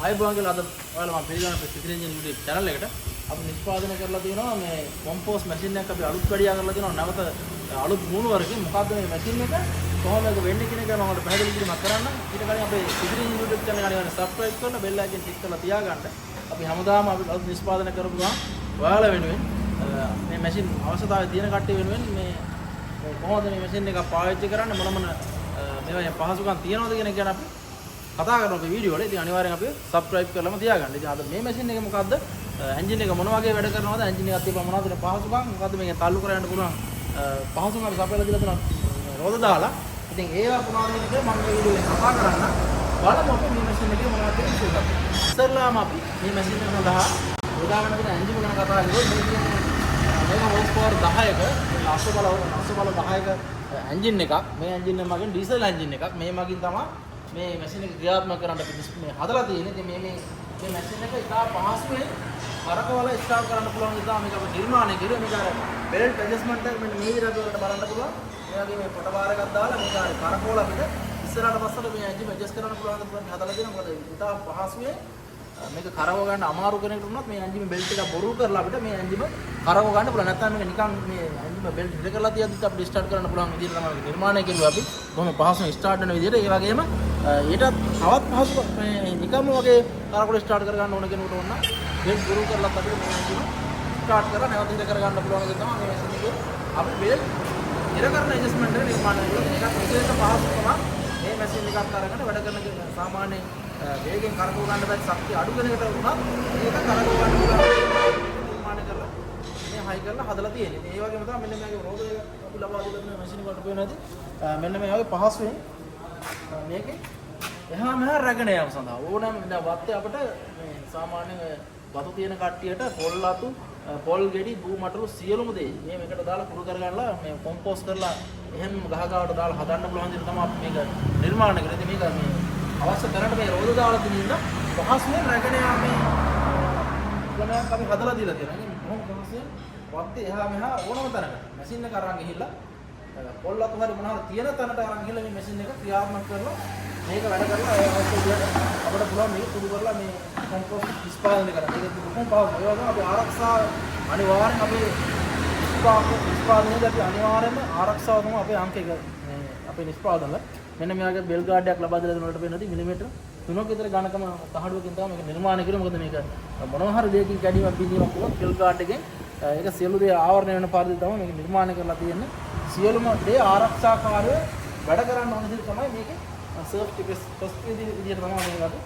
අයිබෝන් කියලා අද ඔයාලා මම පිළිගන්න සිතින් එන්ජින් YouTube channel එකට අපි නිෂ්පාදනය කරලා තියෙනවා මේ කොම්පෝස්ට් මැෂින් එකක් අපි අලුත් වැඩියා කරලා තියෙනවා නැවත අලුත් මුණුවරකින් මොකද්ද මේ මැෂින් එක කොහොමද ඒක වෙන්නේ කියන එක මම ඔයාලට පැහැදිලි කිරීමක් කරන්න. ඊට කලින් අපේ සිතින් එන්ජින් YouTube channel එක අනිවාර්යෙන් subscribe කරලා bell icon click කරලා තියාගන්න. අපි හැමදාම අපි අලුත් නිෂ්පාදනය කරපු ගමන් ඔයාලා වෙනුවෙන් මේ මැෂින් අවශ්‍යතාවය තියෙන කට්ටිය වෙනුවෙන් මේ කොහොමද මේ මැෂින් එක පාවිච්චි කරන්න මොන මේවා පහසුකම් තියනවද කියන එක ගැන අපි කතා කරන අපේ වීඩියෝ වල. ඉතින් අනිවාර්යෙන් අපි subscribe කරලාම තියාගන්න. ඉතින් අද මේ මැෂින් එක මොකද්ද? එන්ජින් එක මොන වගේ වැඩ කරනවද? එන්ජින් එකත් තියපම මොනවද පහසුකම්? මොකද්ද මේක තල්ලු කරන්න පුළුවන් පහසුකම් අපි සපයලා දීලා තියෙනවා රෝද දාලා. ඉතින් ඒවා මොනවද කියන එක මම මේ වීඩියෝ එකේ කතා කරන්න. බලමු අපි මේ මැෂින් එකේ මොනවද තියෙන්නේ කියලා. ඉස්සෙල්ලාම අපි මේ මැෂින් එක සඳහා උදාහරණ දෙන එන්ජින් එක ගැන කතා කරමු. මේ කියන්නේ මේක හෝස් පවර් 10ක අශ්ව බල 10ක එන්ජින් එකක්. මේ එන්ජින් එක මගින් ඩීසල් එන්ජින් එකක්. මේ මගින් තමයි මේ මැෂින් එක ක්‍රියාත්මක කරන්න අපි මේ හදලා තියෙන්නේ. ඉතින් මේ මැෂින් එක ඉතා පහසුවෙන් කරකවල ස්ටාර්ට් කරන්න පුළුවන් නිසා මේක අපි නිර්මාණය කරුවා. මේක අර බෙල්ට් ඇඩ්ජස්ට්මන්ට් එක මෙන්න මේ විදිහට අපිට බලන්න පුළුවන්. මේ වගේ මේ පොට බාර එකක් දාලා මේක අර කරකවල අපිට ඉස්සරහට පස්සට මේ එන්ජින් ඇඩ්ජස්ට් කරන්න පුළුවන් දෙයක් හදලා දෙනවා. මොකද ඉතා පහසුවෙන් මේක කරව ගන්න අමාරු කෙනෙකුට වුණත් මේ එන්ජින් බෙල්ට් එක බොරු කරලා අපිට මේ එන්ජින් කරව ගන්න පුළුවන්. නැත්නම් මේක නිකන් මේ එන්ජින් බෙල්ට් හිර කරලා තියද්දිත් අපිට ස්ටාර්ට් කරන්න පුළුවන් විදිහට තමයි නිර්මාණය කරුවා අපි. බොහොම පහසුවෙන් ස්ටාර්ට් වෙන විදිහට. ඒ වගේම ඊටත් තවත් පහසු මේ නිකම්ම වගේ කරකවල ස්ටාර්ට් කර ගන්න ඕන කෙනෙකුට ඕන බෙල්ට් බොරු කරලා අපිට මේ එන්ජින් ස්ටාර්ට් කරලා නැවත හිර කර ගන්න පුළුවන් විදිහ තමයි මේ මැෂින් එකේ අපි බෙල්ට් හිර කරන ඇඩ්ජස්ට්මන්ට් එක නිර්මාණය කරලා ඒකත් විශේෂ පහසුකමක්. මේ මැෂින් එකක් අරගෙන වැඩ කරන සාමාන්‍ය වේගෙන් කරකව ගන්න බැරි ශක්තිය අඩු කෙනෙකුට වුණත් මේක කරකව ගන්න පුළුවන් නිර්මාණය කරලා මේ හයි කරලා හදලා තියෙන්නේ. ඒ වගේම තමයි මෙන්න මේකේ රෝද එක අපි ලබා දෙන මැෂින් එකට පේනවාද? මෙන්න මේ වගේ පහසුවෙන් මේකේ එහා මෙහා රැගෙන යාම සඳහා ඕනෑම දැන් වත්තේ අපිට මේ සාමාන්‍ය වතු තියෙන කට්ටියට පොල් අතු පොල් ගෙඩි බූ මටලු සියලුම දේ මේ මේකට දාලා කුඩු කරගන්නලා මේ කොම්පෝස්ට් කරලා එහෙම ගහගාවට දාලා හදන්න පුළුවන් විදිහට තමයි අපි මේක නිර්මාණය කරන්නේ. මේක මේ අවශ්‍ය තැනට මේ රෝද දාලා තියෙන පහසුවෙන් රැගෙන යාමේ ක්‍රමයක් අපි හදලා දීලා තියෙනවා. ඉතින් බොහොම පහසුවෙන් වත්තේ එහා මෙහා ඕනම තැනක මැෂින් එක අරන් ගිහිල්ලා පොල් අතු හරි මොනවාරි තියෙන තැනට අරන් ගිහිල්ලා මේ මැෂින් එක ක්‍රියාත්මක කරලා මේක වැඩ කරලා ඒ අවශ්‍ය විදිහට අපිට පුළුවන් මේක කුඩු කරලා මේ කොම්පෝස්ට් නිෂ්පාදනය කරන්න. ඒක බොහොම පහසුයි. ඒ වගේම අපි ආරක්ෂාව අනිවාර්යෙන් අපේ නිෂ්පාදනයේදී අපි අනිවාර්යයෙන්ම ආරක්ෂාව තමයි අපේ අංක එක මේ අපේ නිෂ්පාදනවල. මෙන්න මේ වගේ බෙල් ගාඩ් එකක් ලබා දෙලා දෙනකොට වෙනදී මිලිමීටර 3ක විතර ඝනකම තහඩුවකින් තමයි මේක නිර්මාණය කරන්නේ. මොකද මේක මොනවා හරි දෙයකින් කැඩීමක් බිඳීමක් වුණොත් බෙල් ගාඩ් එකෙන් ඒක සියලු දේ ආවරණය වෙන පරිදි තමයි මේක නිර්මාණය කරලා තියෙන්නේ. සියලුම දේ ආරක්ෂාකාරව වැඩ කරන්න ඕන විදිහට තමයි මේකේ සර්ෆ් ටෙස්ට් විදිහට තමයි මේක අපි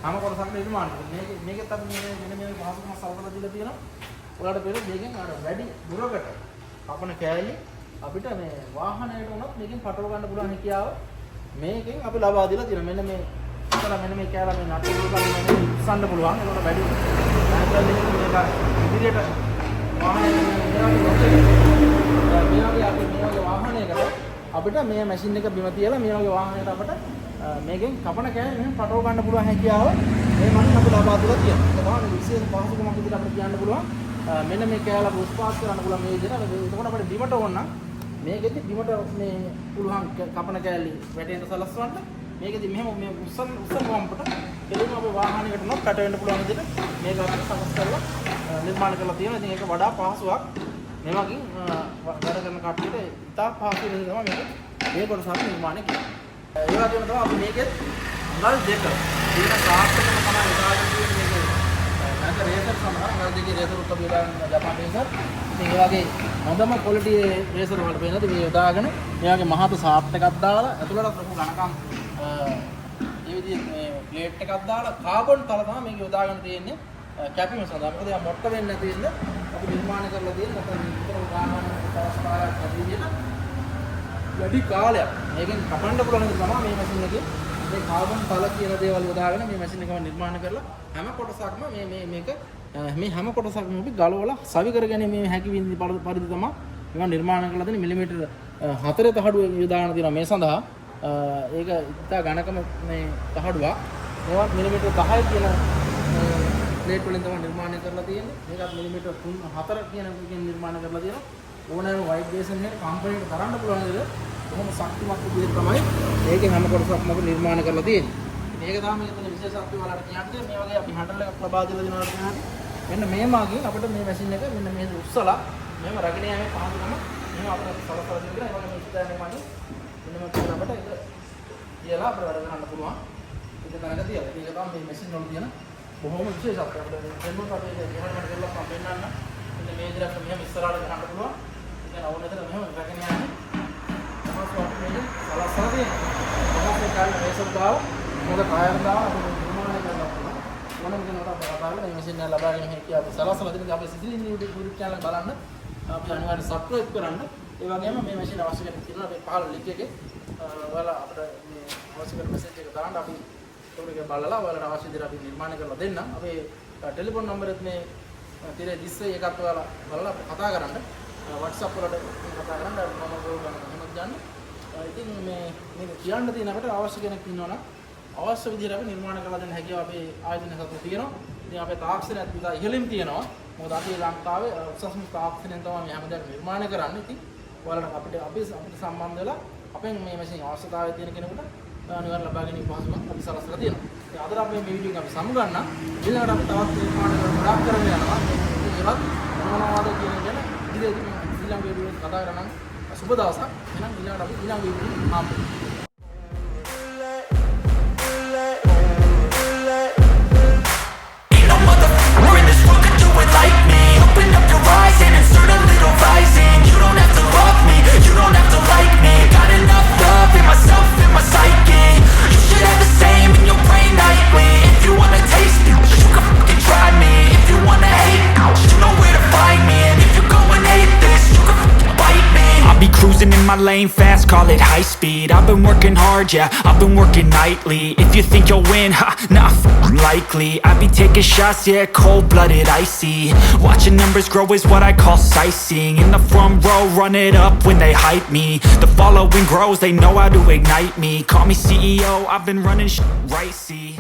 හැම කොටසක්ම නිර්මාණය කරන්නේ. මේකෙත් අපි මෙන්න මේ පහසුකම් සලකලා දීලා තියෙනවා. ඔයාලට පේන මේකෙන් අර වැඩි දුරකට කපන කෑලි අපිට මේ වාහනයට උනත් මේකෙන් පටව ගන්න පුළුවන් හැකියාව මේකෙන් අපි ලබා දීලා තියෙනවා. මෙන්න මේ ඉතල මෙන්න මේ කෑල්ල මේ නටු කරලා මේ උස්සන්න පුළුවන්. ඒකට වැඩි ඇන්ගල් එකකින් මේක ඉදිරියට වාහනේ මේ වගේ වාහනයකට අපිට මේ මැෂින් එක බිම තියලා මේ වගේ වාහනයකට අපිට මේකෙන් කපන කෑල්ල මෙහෙම පටව ගන්න පුළුවන් හැකියාව මේ මනින් අපි ලබා දීලා තියෙනවා. ඒක තමයි විශේෂ පහසුකමක් විදිහට අපිට කියන්න පුළුවන්. මෙන්න මේ කෑල්ල උස්පාස් කරන්න පුළුවන් මේ විදිහට. එතකොට අපිට බිමට ඕන නම් මේකෙදි බිමට මේ පුළුවන් කපන කෑල්ල වැටෙන්න සලස්වන්න. මේකෙදි මෙහෙම මේ උස්සන් වම්පට කෙලින්ම අපේ වාහනයකට නොත් කට වෙන්න පුළුවන් විදිහට මේක අපිට සකස් කරලා නිර්මාණය කරලා තියෙනවා. ඉතින් ඒක වඩා පහසුවක්. මේ වගේ වැඩ කරන කට්ටියට ඉතා පහසු වෙන තමයි මේක මේ කොටස අපි නිර්මාණය කරන්නේ. ඒ වගේම තමයි අපි මේකෙත් අඟල් දෙක තියෙන සාර්ථකම තමයි උදාහරණ දෙන්නේ මේක. නැත්නම් රේසර් සමහර අඟල් දෙකේ රේසර් උත් අපි උදාහරණ ජපාන් රේසර්. ඉතින් ඒ වගේ හොඳම ක්වොලිටි රේසර් වලට වෙනද මේ උදාගෙන මේ වගේ මහත සාප්ට් එකක් දාලා ඇතුළට ලොකු ඝනකම් ඒ විදිහේ මේ ප්ලේට් එකක් දාලා කාබන් තල තමයි මේක උදාගෙන තියෙන්නේ කැපීම සඳහා. මොකද ඒක මොට්ට වෙන්නේ නැති ඉන්න අපි නිර්මාණය කරලා තියෙන නැත්නම් විතර උදාහරණ අවස්ථාවක් විදිහට වැඩි කාලයක් මේකෙන් කපන්න පුළුවන් විදිහ තමයි මේ මැෂින් එකේ මේ කාබන් තල කියන දේවල් උදාගෙන මේ මැෂින් එකම නිර්මාණය කරලා හැම කොටසක්ම මේක මේ හැම කොටසක්ම අපි ගලවලා සවි කරගෙන මේ හැකි විදිහ පරිදි තමයි මේවා නිර්මාණය කරලා තියෙන මිලිමීටර 4 තහඩුව යොදාගෙන තියෙනවා මේ සඳහා. ඒක ඉතා ඝනකම මේ තහඩුවක්. මේවත් මිලිමීටර 10 කියන ප්ලේට් වලින් තමයි නිර්මාණය කරලා තියෙන්නේ. මේකත් මිලිමීටර 4 කියන එකකින් නිර්මාණය කරලා තියෙනවා. ඕනෑම වයිබ්‍රේෂන් එකට කම්පැනිට කරන්න පුළුවන් විදිහට කොහොම ශක්තිමත් විදිහට තමයි මේකෙන් හැම කොටසක්ම අපි නිර්මාණය කරලා තියෙන්නේ. මේක තමයි මෙතන විශේෂත්වය වලට කියන්නේ මේ වගේ අපි හැන්ඩල් එකක් ලබා දීලා දෙනවා කියන්නේ මෙන්න මේ මාගෙන් අපිට මේ මැෂින් එක මෙන්න මේ උස්සලා මෙහෙම රගෙන යන්නේ පහසුකම මෙහෙම අපිට සලසලා දෙන්න ඒ වගේ මේ ඉස්සරහේ මන්නේ මෙන්න මේ අපිට ඒක කියලා අපිට වැඩ කරන්න පුළුවන් ඒක දැනග තියලා මේක තමයි මේ මැෂින් වල තියෙන බොහොම විශේෂත්වයක් අපිට දෙන්නත් අපේ ඉවරකට කරලා මම පෙන්නන්න මෙන්න මේ විදිහට මෙහෙම ඉස්සරහට ගන්න පුළුවන් ඉතින් අවුල් නැතර මෙහෙම රගෙන යන්නේ තමයි අපිට මේක සලසලා දෙන්න මොකක්ද කාලේ මේසක් දාලා මොකද කායර දාලා අපි නිර්මාණය කරලා පුළුවන් මොනම කෙනෙකුට බලන්න මේ මැෂින් එක ලබාගෙන හැකියි අපි සලසලා දෙන්න අපි සිසිලින් YouTube channel බලන්න අපි අනිවාර්යයෙන් subscribe කරන්න ඒ වගේම මේ මැෂින් අවශ්‍ය කෙනෙක් තියෙනවා අපේ පහළ link එකේ ඔයාලා අපිට මේ අවශ්‍ය කරන message එක දාන්න අපි ඒක බලලා ඔයාලට අවශ්‍ය දේ අපි නිර්මාණය කරලා දෙන්න අපේ ටෙලිෆෝන් නම්බරෙත් මේ තිරේ 31 එකක් ඔයාලා බලලා කතා කරන්න WhatsApp වලට කතා කරන්න මම ගෝගන්න එහෙමත් ගන්න ඉතින් මේක කියන්න තියෙන අපිට අවශ්‍ය කෙනෙක් ඉන්නවනම් අවශ්‍ය විදිහට අපි නිර්මාණ කරලා දෙන්න හැකියාව අපේ ආයතනය සතු තියෙනවා. ඉතින් අපේ තාක්ෂණයත් විතර ඉහළින් තියෙනවා. මොකද අපි ලංකාවේ උසස්ම තාක්ෂණයෙන් තමයි මේ හැමදේම නිර්මාණය කරන්නේ. ඉතින් ඔයාලට අපිට සම්බන්ධ වෙලා අපෙන් මේ මැෂින් අවශ්‍යතාවය තියෙන කෙනෙකුට අනිවාර්යයෙන් ලබා ගැනීම පහසුකම් අපි සලසලා තියෙනවා. ඉතින් අද අපි මේ වීඩියෝ එක අපි සමුගන්න. ඊළඟට අපි තවත් නිර්මාණ කරලා කරගෙන යනවා. ඒවත් මොනවාද කියන එක ගැන ඉදිරියේදී ඊළඟ වීඩියෝ එකේ කතා කරනවා. සුබ දවසක්. එහෙනම් ඊළඟට අපි ඊළඟ වීඩියෝ එකේ ආපහු like me, open up your eyes and insert a little rising. You don't have to love me, you don't have to like me. Got enough love in myself, in my psyche. You should have the same in your brain nightly. If you wanna taste me, you can fucking try me. If you wanna hate, you know where to find me. And if you go and hate this, you can fucking bite me. I'll be cruising in my lane fast, call it high speed. I've been working hard, yeah, I've been working nightly. If you think you'll win, ha, nah, likely. I be taking shots, yeah, cold-blooded, icy. Watching numbers grow is what I call sightseeing. In the front row, run it up when they hype me. The following grows, they know how to ignite me. Call me CEO, I've been running right, see.